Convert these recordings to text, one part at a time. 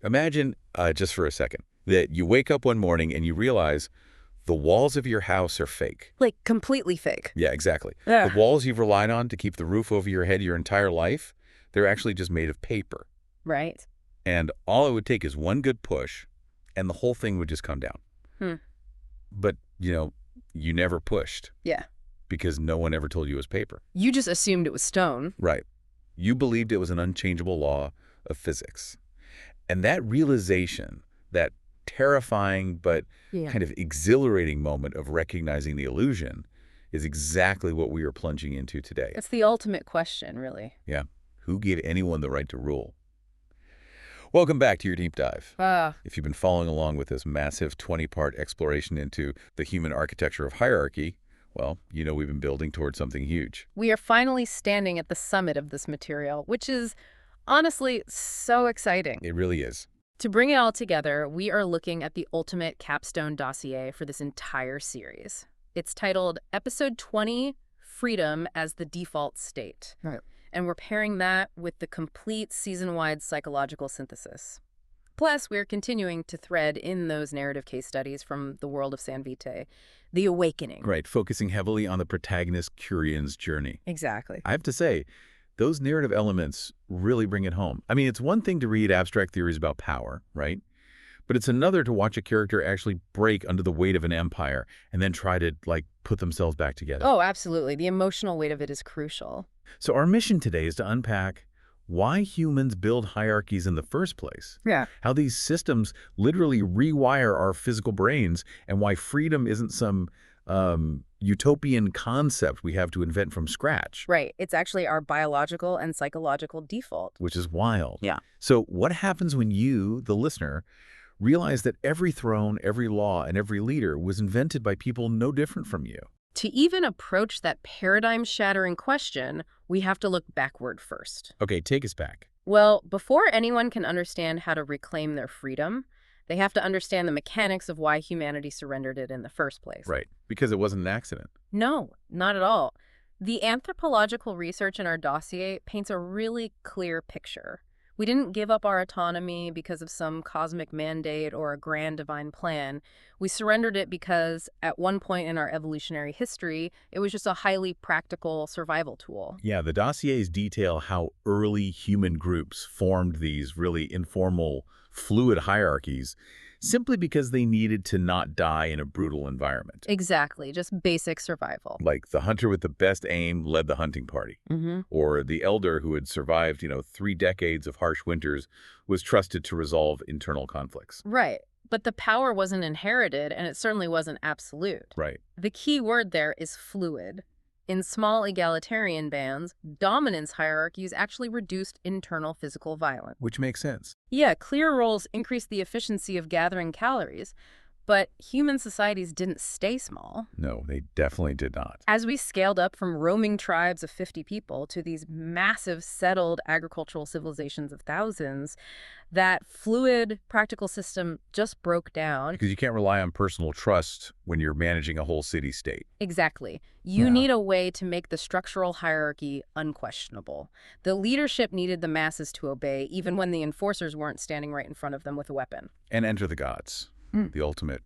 Imagine, just for a second, that you wake up one morning and you realize the walls of your house are fake. Like, completely fake. Yeah, exactly. Ugh. The walls you've relied on to keep the roof over your head your entire life, they're actually just made of paper. Right. And all it would take is one good push, and the whole thing would just come down. But, you never pushed. Yeah. Because no one ever told you it was paper. You just assumed it was stone. Right. You believed it was an unchangeable law of physics. And that realization, that terrifying but kind of exhilarating moment of recognizing the illusion is exactly what we are plunging into today. It's the ultimate question, really. Yeah. Who gave anyone the right to rule? Welcome back to your deep dive. If you've been following along with this massive 20-part exploration into the human architecture of hierarchy, well, we've been building towards something huge. We are finally standing at the summit of this material, which is honestly so exciting. It really is. To bring it all together, we are looking at the ultimate capstone dossier for this entire series. It's titled Episode 20, Freedom as the Default State. Right. And we're pairing that with the complete season-wide psychological synthesis. Plus, we're continuing to thread in those narrative case studies from the world of San Vitae, the awakening. Right, focusing heavily on the protagonist Curian's journey. Exactly. I have to say, those narrative elements really bring it home. I mean, it's one thing to read abstract theories about power, right? But it's another to watch a character actually break under the weight of an empire and then try to, put themselves back together. Oh, absolutely. The emotional weight of it is crucial. So our mission today is to unpack why humans build hierarchies in the first place. Yeah. How these systems literally rewire our physical brains, and why freedom isn't some utopian concept we have to invent from scratch. Right. It's actually our biological and psychological default. Which is wild. Yeah. So what happens when you, the listener, realize that every throne, every law, and every leader was invented by people no different from you? To even approach that paradigm-shattering question, we have to look backward first. Okay, take us back. Well, before anyone can understand how to reclaim their freedom, they have to understand the mechanics of why humanity surrendered it in the first place. Right, because it wasn't an accident. No, not at all. The anthropological research in our dossier paints a really clear picture. We didn't give up our autonomy because of some cosmic mandate or a grand divine plan. We surrendered it because, at one point in our evolutionary history, it was just a highly practical survival tool. Yeah, the dossiers detail how early human groups formed these really informal, fluid hierarchies simply because they needed to not die in a brutal environment. Exactly, just basic survival. Like the hunter with the best aim led the hunting party. Or the elder who had survived, 3 decades of harsh winters was trusted to resolve internal conflicts. Right, but the power wasn't inherited, and it certainly wasn't absolute. Right. The key word there is fluid. In small egalitarian bands, dominance hierarchies actually reduced internal physical violence. Which makes sense. Yeah, clear roles increased the efficiency of gathering calories, but human societies didn't stay small. No, they definitely did not. As we scaled up from roaming tribes of 50 people to these massive settled agricultural civilizations of thousands, that fluid practical system just broke down. Because you can't rely on personal trust when you're managing a whole city-state. Exactly. You need a way to make the structural hierarchy unquestionable. The leadership needed the masses to obey, even when the enforcers weren't standing right in front of them with a weapon. And enter the gods, the ultimate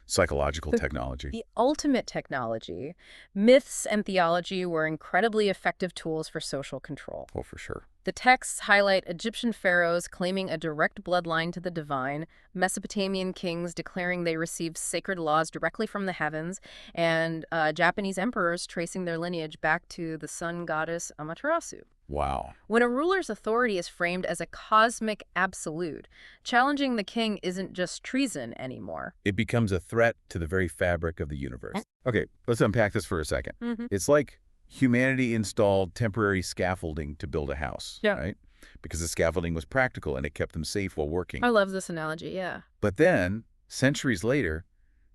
psychological technology. The ultimate technology. Myths and theology were incredibly effective tools for social control. Oh, for sure. The texts highlight Egyptian pharaohs claiming a direct bloodline to the divine, Mesopotamian kings declaring they received sacred laws directly from the heavens, and Japanese emperors tracing their lineage back to the sun goddess Amaterasu. Wow. When a ruler's authority is framed as a cosmic absolute, challenging the king isn't just treason anymore. It becomes a threat to the very fabric of the universe. Okay, let's unpack this for a second. It's like humanity installed temporary scaffolding to build a house, right? Because the scaffolding was practical and it kept them safe while working. I love this analogy, yeah. But then, centuries later,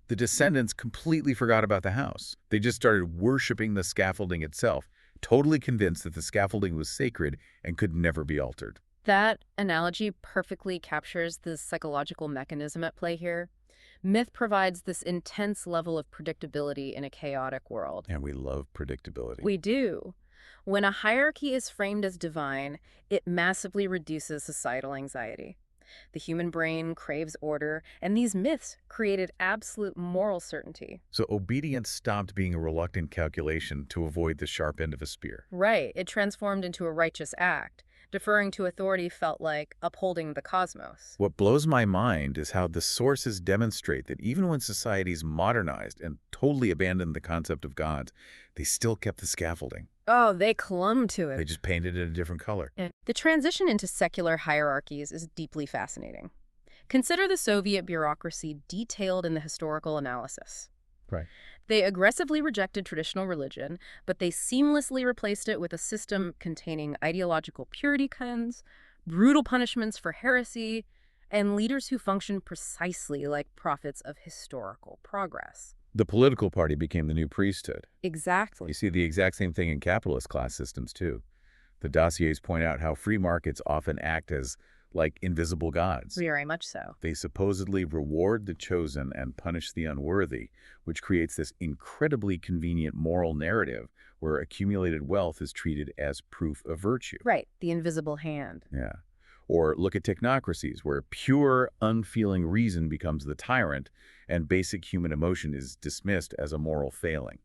the descendants completely forgot about the house. They just started worshiping the scaffolding itself, totally convinced that the scaffolding was sacred and could never be altered. That analogy perfectly captures the psychological mechanism at play here. Myth provides this intense level of predictability in a chaotic world. And we love predictability. We do. When a hierarchy is framed as divine, it massively reduces societal anxiety. The human brain craves order, and these myths created absolute moral certainty. So obedience stopped being a reluctant calculation to avoid the sharp end of a spear. Right, it transformed into a righteous act. Deferring to authority felt like upholding the cosmos. What blows my mind is how the sources demonstrate that even when societies modernized and totally abandoned the concept of gods, they still kept the scaffolding. Oh, they clung to They it. just painted it a different color. The transition into secular hierarchies is deeply fascinating. Consider the Soviet bureaucracy detailed in the historical analysis. Right. They aggressively rejected traditional religion, but they seamlessly replaced it with a system containing ideological purity codes, brutal punishments for heresy, and leaders who function precisely like prophets of historical progress. The political party became the new priesthood. Exactly. You see the exact same thing in capitalist class systems, too. The dossiers point out how free markets often act as, like, invisible gods. Very much so. They supposedly reward the chosen and punish the unworthy, which creates this incredibly convenient moral narrative where accumulated wealth is treated as proof of virtue. Right, the invisible hand. Yeah. Or look at technocracies, where pure, unfeeling reason becomes the tyrant and basic human emotion is dismissed as a moral failing.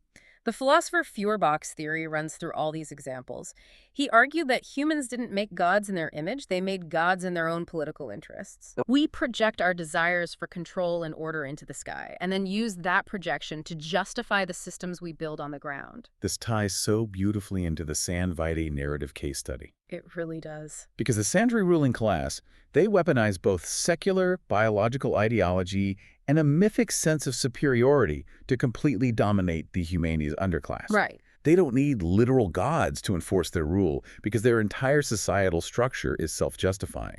The philosopher Feuerbach's theory runs through all these examples. He argued that humans didn't make gods in their image, they made gods in their own political interests. We project our desires for control and order into the sky, and then use that projection to justify the systems we build on the ground. This ties so beautifully into the San Vitae narrative case study. It really does. Because the Sandri ruling class, they weaponize both secular biological ideology and a mythic sense of superiority to completely dominate the humanities underclass. Right. They don't need literal gods to enforce their rule because their entire societal structure is self-justifying.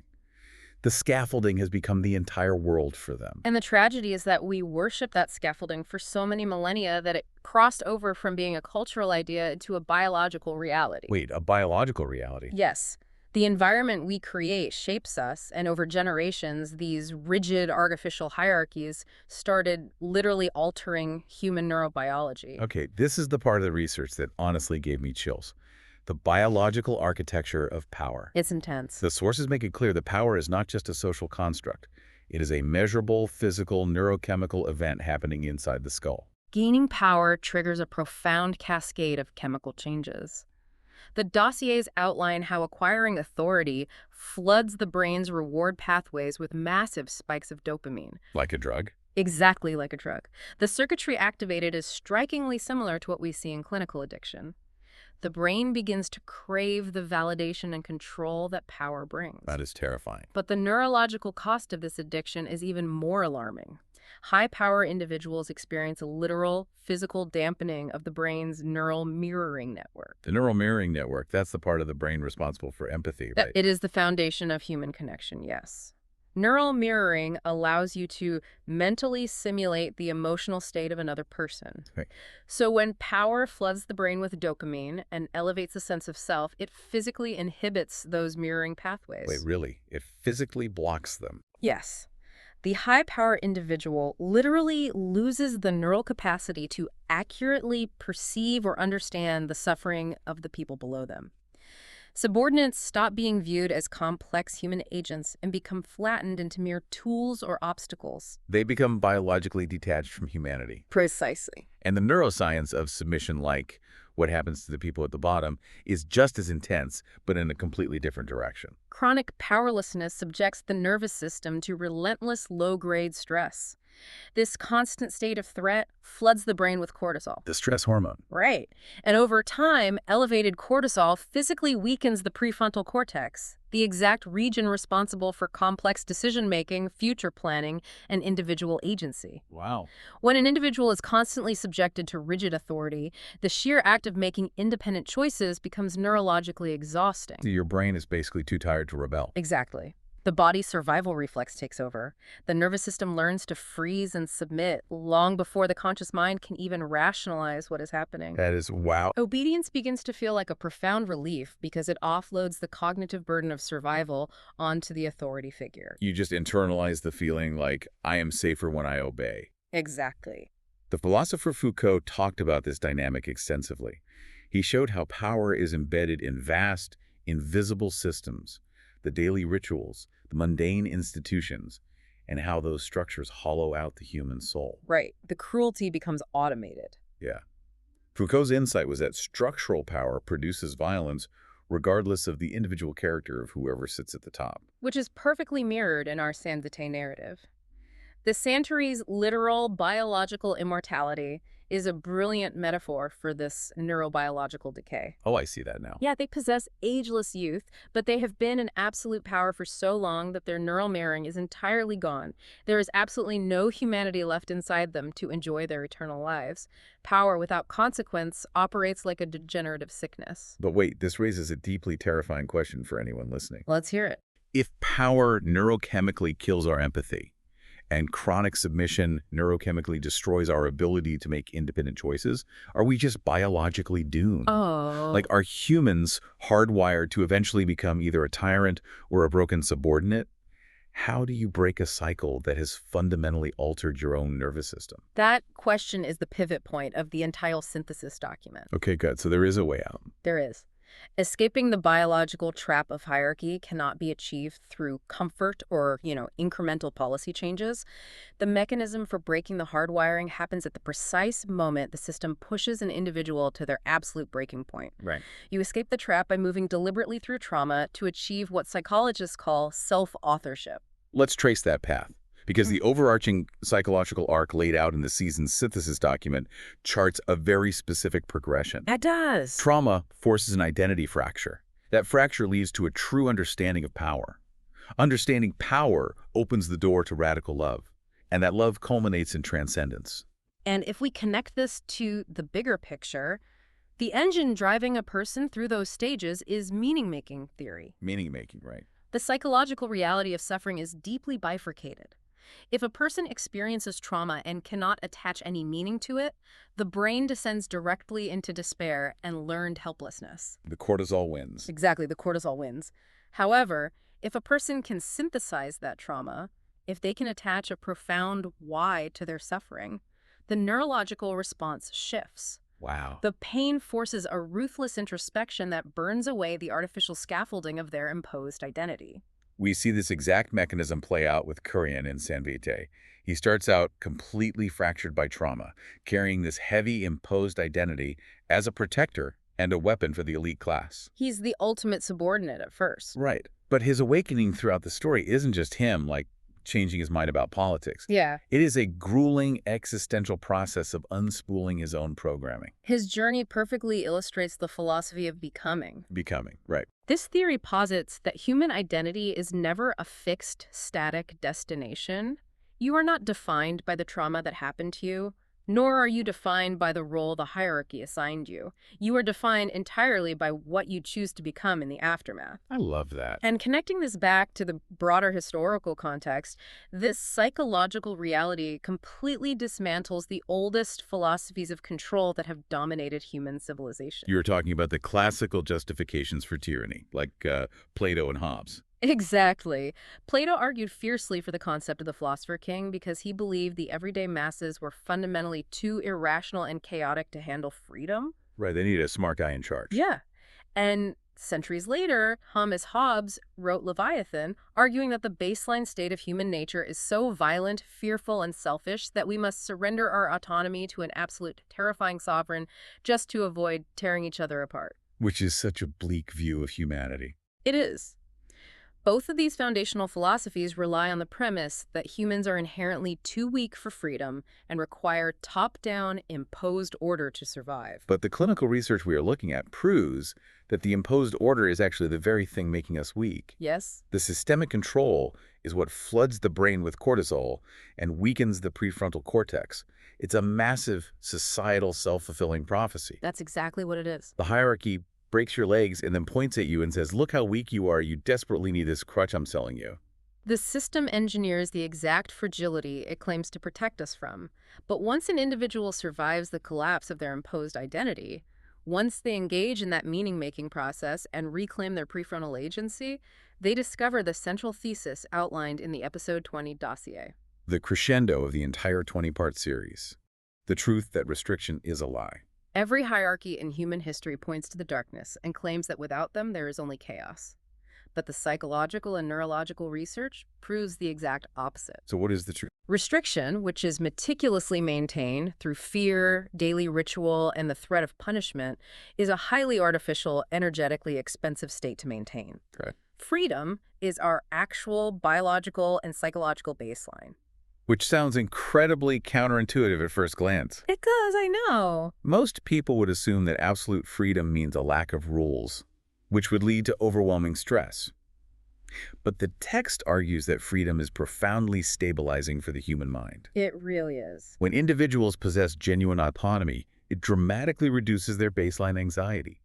The scaffolding has become the entire world for them. And the tragedy is that we worship that scaffolding for so many millennia that it crossed over from being a cultural idea into a biological reality. Wait, a biological reality? Yes. The environment we create shapes us, and over generations, these rigid artificial hierarchies started literally altering human neurobiology. Okay, this is the part of the research that honestly gave me chills. The biological architecture of power. It's intense. The sources make it clear that power is not just a social construct. It is a measurable, physical, neurochemical event happening inside the skull. Gaining power triggers a profound cascade of chemical changes. The dossiers outline how acquiring authority floods the brain's reward pathways with massive spikes of dopamine. Like a drug? Exactly like a drug. The circuitry activated is strikingly similar to what we see in clinical addiction. The brain begins to crave the validation and control that power brings. That is terrifying. But the neurological cost of this addiction is even more alarming. High-power individuals experience a literal, physical dampening of the brain's neural mirroring network. The neural mirroring network, that's the part of the brain responsible for empathy, right? It is the foundation of human connection, yes. Neural mirroring allows you to mentally simulate the emotional state of another person. Right. So when power floods the brain with dopamine and elevates a sense of self, it physically inhibits those mirroring pathways. Wait, really? It physically blocks them? Yes. The high-power individual literally loses the neural capacity to accurately perceive or understand the suffering of the people below them. Subordinates stop being viewed as complex human agents and become flattened into mere tools or obstacles. They become biologically detached from humanity. Precisely. And the neuroscience of submission, like what happens to the people at the bottom, is just as intense, but in a completely different direction. Chronic powerlessness subjects the nervous system to relentless low-grade stress. This constant state of threat floods the brain with cortisol. The stress hormone. Right. And over time, elevated cortisol physically weakens the prefrontal cortex, the exact region responsible for complex decision-making, future planning, and individual agency. Wow. When an individual is constantly subjected to rigid authority, the sheer act of making independent choices becomes neurologically exhausting. Your brain is basically too tired to rebel. Exactly. The body's survival reflex takes over. The nervous system learns to freeze and submit long before the conscious mind can even rationalize what is happening. That is wow. Obedience begins to feel like a profound relief because it offloads the cognitive burden of survival onto the authority figure. You just internalize the feeling like, I am safer when I obey. Exactly. The philosopher Foucault talked about this dynamic extensively. He showed how power is embedded in vast, invisible systems, the daily rituals, the mundane institutions, and how those structures hollow out the human soul. Right. The cruelty becomes automated. Yeah. Foucault's insight was that structural power produces violence regardless of the individual character of whoever sits at the top. Which is perfectly mirrored in our San Vitae narrative. The Santary's literal biological immortality is a brilliant metaphor for this neurobiological decay. Oh, I see that now. Yeah, they possess ageless youth, but they have been in absolute power for so long that their neural mirroring is entirely gone. There is absolutely no humanity left inside them to enjoy their eternal lives. Power without consequence operates like a degenerative sickness. But wait, this raises a deeply terrifying question for anyone listening. Let's hear it. If power neurochemically kills our empathy, and chronic submission neurochemically destroys our ability to make independent choices, are we just biologically doomed? Oh. Like, are humans hardwired to eventually become either a tyrant or a broken subordinate? How do you break a cycle that has fundamentally altered your own nervous system? That question is the pivot point of the entire synthesis document. Okay, good. So there is a way out. There is. Escaping the biological trap of hierarchy cannot be achieved through comfort or, incremental policy changes. The mechanism for breaking the hardwiring happens at the precise moment the system pushes an individual to their absolute breaking point. Right. You escape the trap by moving deliberately through trauma to achieve what psychologists call self-authorship. Let's trace that path, because the overarching psychological arc laid out in the season's synthesis document charts a very specific progression. That does. Trauma forces an identity fracture. That fracture leads to a true understanding of power. Understanding power opens the door to radical love, and that love culminates in transcendence. And if we connect this to the bigger picture, the engine driving a person through those stages is meaning-making theory. Meaning-making, right? The psychological reality of suffering is deeply bifurcated. If a person experiences trauma and cannot attach any meaning to it, the brain descends directly into despair and learned helplessness. The cortisol wins. Exactly, the cortisol wins. However, if a person can synthesize that trauma, if they can attach a profound why to their suffering, the neurological response shifts. Wow. The pain forces a ruthless introspection that burns away the artificial scaffolding of their imposed identity. We see this exact mechanism play out with Kurian in San Vitae. He starts out completely fractured by trauma, carrying this heavy imposed identity as a protector and a weapon for the elite class. He's the ultimate subordinate at first. Right. But his awakening throughout the story isn't just him, changing his mind about politics. Yeah. It is a grueling existential process of unspooling his own programming. His journey perfectly illustrates the philosophy of becoming. Becoming, right. This theory posits that human identity is never a fixed, static destination. You are not defined by the trauma that happened to you, nor are you defined by the role the hierarchy assigned you. You are defined entirely by what you choose to become in the aftermath. I love that. And connecting this back to the broader historical context, this psychological reality completely dismantles the oldest philosophies of control that have dominated human civilization. You're talking about the classical justifications for tyranny, like Plato and Hobbes. Exactly. Plato argued fiercely for the concept of the philosopher king because he believed the everyday masses were fundamentally too irrational and chaotic to handle freedom. Right, they needed a smart guy in charge. Yeah. And centuries later, Thomas Hobbes wrote Leviathan, arguing that the baseline state of human nature is so violent, fearful, and selfish that we must surrender our autonomy to an absolute terrifying sovereign just to avoid tearing each other apart. Which is such a bleak view of humanity. It is. Both of these foundational philosophies rely on the premise that humans are inherently too weak for freedom and require top-down, imposed order to survive. But the clinical research we are looking at proves that the imposed order is actually the very thing making us weak. Yes? The systemic control is what floods the brain with cortisol and weakens the prefrontal cortex. It's a massive societal self-fulfilling prophecy. That's exactly what it is. The hierarchy breaks your legs and then points at you and says, look how weak you are. You desperately need this crutch I'm selling you. The system engineers the exact fragility it claims to protect us from. But once an individual survives the collapse of their imposed identity, once they engage in that meaning-making process and reclaim their prefrontal agency, they discover the central thesis outlined in the Episode 20 dossier. The crescendo of the entire 20-part series. The truth that restriction is a lie. Every hierarchy in human history points to the darkness and claims that without them there is only chaos. but the psychological and neurological research proves the exact opposite. So what is the truth? Restriction, which is meticulously maintained through fear, daily ritual, and the threat of punishment, is a highly artificial, energetically expensive state to maintain. Okay. Freedom is our actual biological and psychological baseline. Which sounds incredibly counterintuitive at first glance. It does, I know. Most people would assume that absolute freedom means a lack of rules, which would lead to overwhelming stress. But the text argues that freedom is profoundly stabilizing for the human mind. It really is. When individuals possess genuine autonomy, it dramatically reduces their baseline anxiety.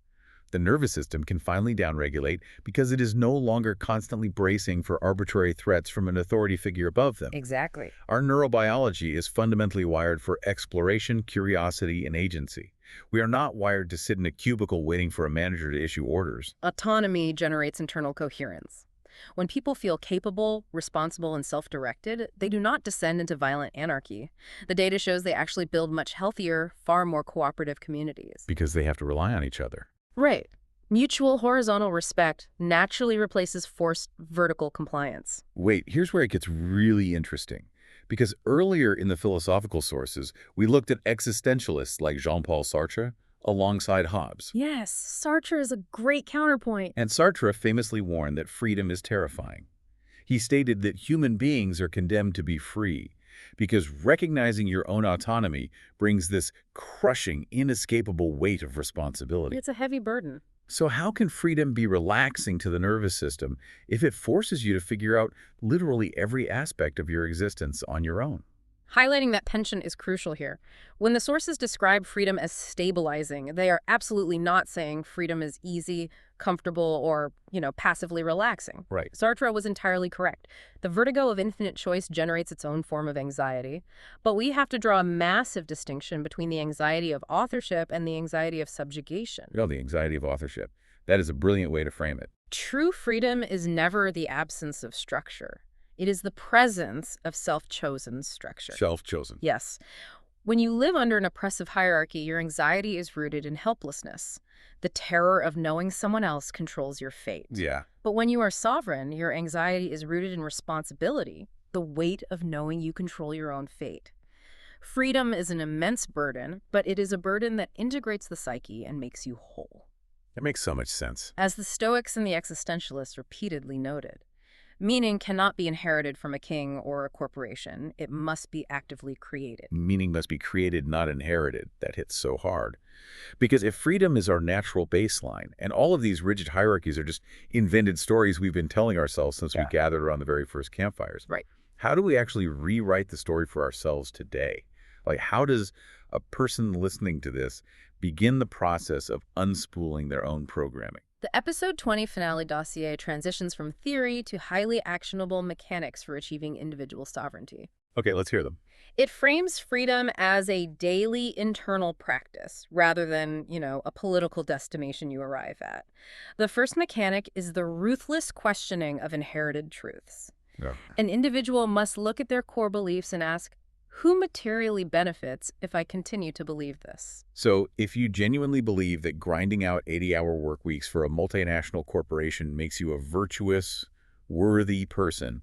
The nervous system can finally downregulate because it is no longer constantly bracing for arbitrary threats from an authority figure above them. Exactly. Our neurobiology is fundamentally wired for exploration, curiosity, and agency. We are not wired to sit in a cubicle waiting for a manager to issue orders. Autonomy generates internal coherence. When people feel capable, responsible, and self-directed, they do not descend into violent anarchy. The data shows they actually build much healthier, far more cooperative communities. Because they have to rely on each other. Right. Mutual horizontal respect naturally replaces forced vertical compliance. Wait, here's where it gets really interesting. Because earlier in the philosophical sources, we looked at existentialists like Jean-Paul Sartre alongside Hobbes. Yes, Sartre is a great counterpoint. And Sartre famously warned that freedom is terrifying. He stated that human beings are condemned to be free because recognizing your own autonomy brings this crushing, inescapable weight of responsibility. It's a heavy burden. So how can freedom be relaxing to the nervous system if it forces you to figure out literally every aspect of your existence on your own? Highlighting that tension is crucial here. When the sources describe freedom as stabilizing, they are absolutely not saying freedom is easy, comfortable, or, passively relaxing. Right. Sartre was entirely correct. The vertigo of infinite choice generates its own form of anxiety, but we have to draw a massive distinction between the anxiety of authorship and the anxiety of subjugation. The anxiety of authorship. That is a brilliant way to frame it. True freedom is never the absence of structure. It is the presence of self-chosen structure. Self-chosen. Yes. When you live under an oppressive hierarchy, your anxiety is rooted in helplessness. The terror of knowing someone else controls your fate. Yeah. But when you are sovereign, your anxiety is rooted in responsibility, the weight of knowing you control your own fate. Freedom is an immense burden, but it is a burden that integrates the psyche and makes you whole. That makes so much sense. As the Stoics and the existentialists repeatedly noted, meaning cannot be inherited from a king or a corporation. It must be actively created. Meaning must be created, not inherited. That hits so hard. Because if freedom is our natural baseline, and all of these rigid hierarchies are just invented stories we've been telling ourselves since we gathered around the very first campfires, right? How do we actually rewrite the story for ourselves today? Like, how does a person listening to this begin the process of unspooling their own programming? The Episode 20 finale dossier transitions from theory to highly actionable mechanics for achieving individual sovereignty. Okay, let's hear them. It frames freedom as a daily internal practice rather than, a political destination you arrive at. The first mechanic is the ruthless questioning of inherited truths. Yeah. An individual must look at their core beliefs and ask, who materially benefits if I continue to believe this? So if you genuinely believe that grinding out 80-hour work weeks for a multinational corporation makes you a virtuous, worthy person,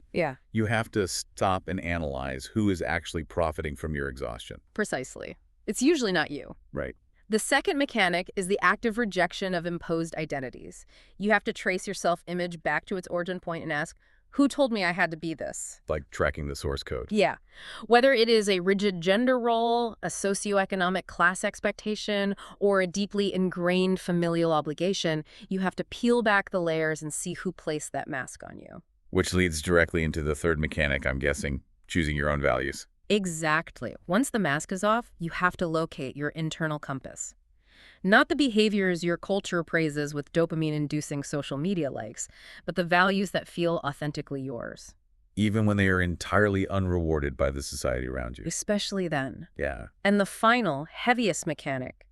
you have to stop and analyze who is actually profiting from your exhaustion. Precisely. It's usually not you. Right. The second mechanic is the active rejection of imposed identities. You have to trace your self-image back to its origin point and ask, who told me I had to be this? Like tracking the source code. Yeah. Whether it is a rigid gender role, a socioeconomic class expectation, or a deeply ingrained familial obligation, you have to peel back the layers and see who placed that mask on you. Which leads directly into the third mechanic, I'm guessing, choosing your own values. Exactly. Once the mask is off, you have to locate your internal compass. Not the behaviors your culture praises with dopamine-inducing social media likes, but the values that feel authentically yours. Even when they are entirely unrewarded by the society around you. Especially then. Yeah. And the final, heaviest mechanic,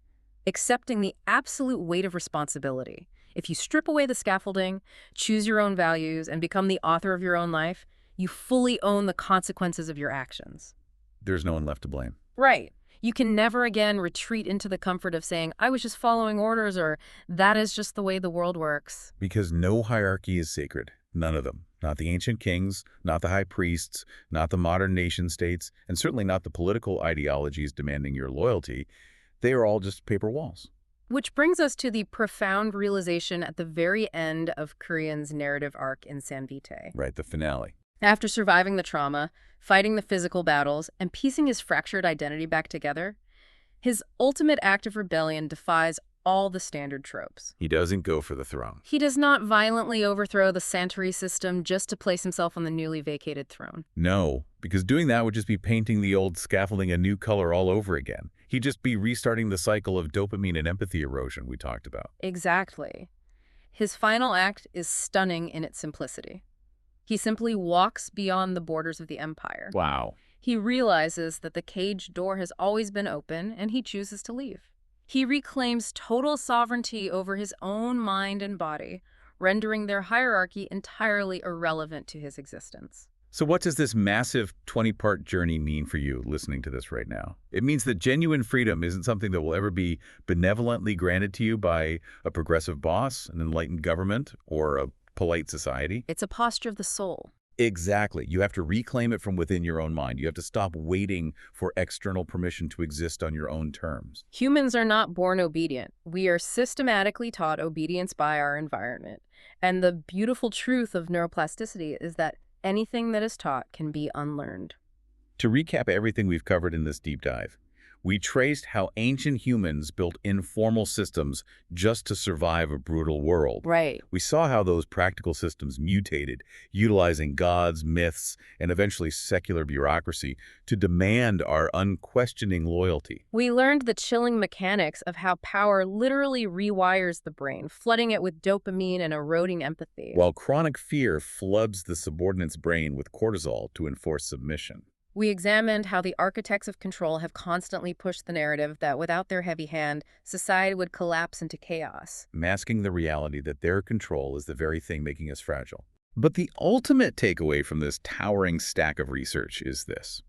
accepting the absolute weight of responsibility. If you strip away the scaffolding, choose your own values, and become the author of your own life, you fully own the consequences of your actions. There's no one left to blame. Right. You can never again retreat into the comfort of saying, I was just following orders, or that is just the way the world works. Because no hierarchy is sacred. None of them. Not the ancient kings, not the high priests, not the modern nation states, and certainly not the political ideologies demanding your loyalty. They are all just paper walls. Which brings us to the profound realization at the very end of Kurian's narrative arc in San Vitae. Right, the finale. After surviving the trauma, fighting the physical battles, and piecing his fractured identity back together, his ultimate act of rebellion defies all the standard tropes. He doesn't go for the throne. He does not violently overthrow the Santorini system just to place himself on the newly vacated throne. No, because doing that would just be painting the old scaffolding a new color all over again. He'd just be restarting the cycle of dopamine and empathy erosion we talked about. Exactly. His final act is stunning in its simplicity. He simply walks beyond the borders of the empire. Wow. He realizes that the cage door has always been open, and he chooses to leave. He reclaims total sovereignty over his own mind and body, rendering their hierarchy entirely irrelevant to his existence. So what does this massive 20-part journey mean for you listening to this right now? It means that genuine freedom isn't something that will ever be benevolently granted to you by a progressive boss, an enlightened government, or a polite society. It's a posture of the soul. Exactly. You have to reclaim it from within your own mind. You have to stop waiting for external permission to exist on your own terms. Humans are not born obedient. We are systematically taught obedience by our environment. And the beautiful truth of neuroplasticity is that anything that is taught can be unlearned. To recap everything we've covered in this deep dive, we traced how ancient humans built informal systems just to survive a brutal world. Right. We saw how those practical systems mutated, utilizing gods, myths, and eventually secular bureaucracy to demand our unquestioning loyalty. We learned the chilling mechanics of how power literally rewires the brain, flooding it with dopamine and eroding empathy. While chronic fear floods the subordinate's brain with cortisol to enforce submission. We examined how the architects of control have constantly pushed the narrative that without their heavy hand, society would collapse into chaos, masking the reality that their control is the very thing making us fragile. But the ultimate takeaway from this towering stack of research is this.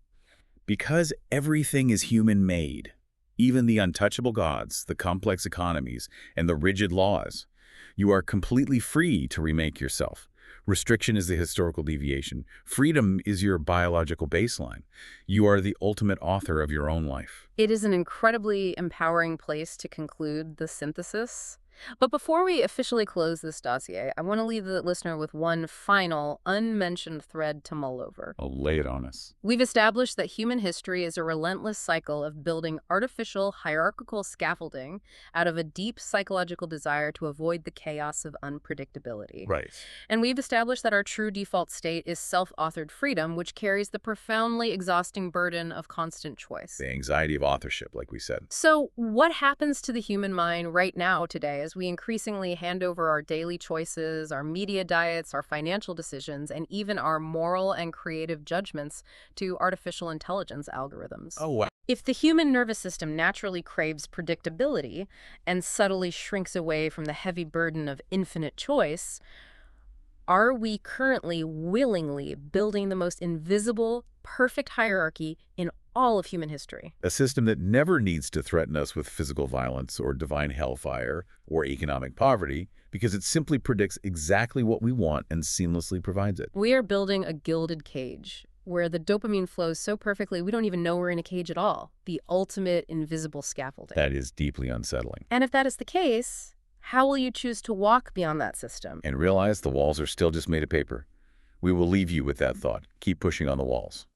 Because everything is human-made, even the untouchable gods, the complex economies, and the rigid laws, you are completely free to remake yourself. Restriction is the historical deviation. Freedom is your biological baseline. You are the ultimate author of your own life. It is an incredibly empowering place to conclude the synthesis. But before we officially close this dossier, I want to leave the listener with one final, unmentioned thread to mull over. Oh, lay it on us. We've established that human history is a relentless cycle of building artificial, hierarchical scaffolding out of a deep psychological desire to avoid the chaos of unpredictability. Right. And we've established that our true default state is self-authored freedom, which carries the profoundly exhausting burden of constant choice. The anxiety of authorship, like we said. So what happens to the human mind right now today as we increasingly hand over our daily choices, our media diets, our financial decisions, and even our moral and creative judgments to artificial intelligence algorithms? Oh, wow. If the human nervous system naturally craves predictability and subtly shrinks away from the heavy burden of infinite choice, are we currently willingly building the most invisible, perfect hierarchy in all of human history? A system that never needs to threaten us with physical violence or divine hellfire or economic poverty because it simply predicts exactly what we want and seamlessly provides it. We are building a gilded cage where the dopamine flows so perfectly we don't even know we're in a cage at all. The ultimate invisible scaffolding. That is deeply unsettling. And if that is the case, how will you choose to walk beyond that system? And realize the walls are still just made of paper. We will leave you with that thought. Keep pushing on the walls.